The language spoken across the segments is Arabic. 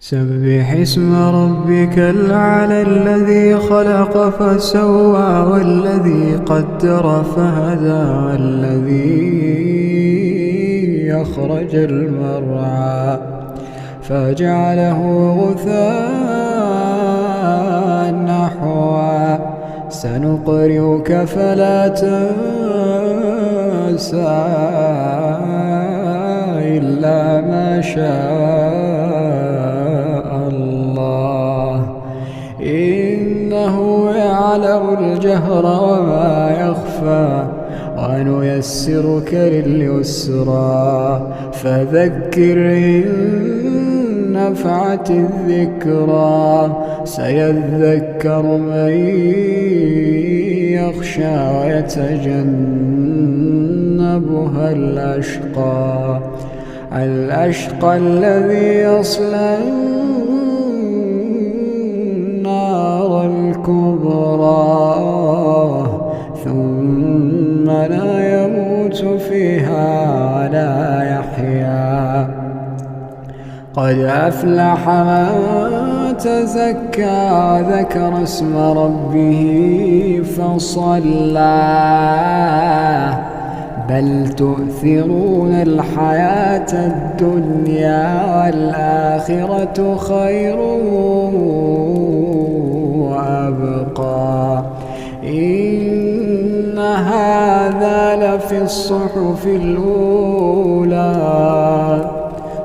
سبح اسم ربك الأعلى الذي خلق فسوى والذي قدر فهدى والذي أخرج المرعى فجعله غثاء نحوا سنقرئك فلا تنسى إلا ما شاء الله إنه يعلم الجهر وما يخفى ونيسرك لليسرى فذكر إن نفعت الذكرى سيذكر من يخشى ويتجنبها الأشقى الذي يصلى النار الكبرى ثم لا يموت فيها ولا يحيا قد أفلح من تزكى وذكر اسم ربه فصلى بل تؤثرون الحياة الدنيا والآخرة خير وأبقى إن هذا لفي الصحف الأولى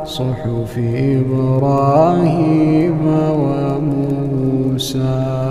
صحف إبراهيم وموسى.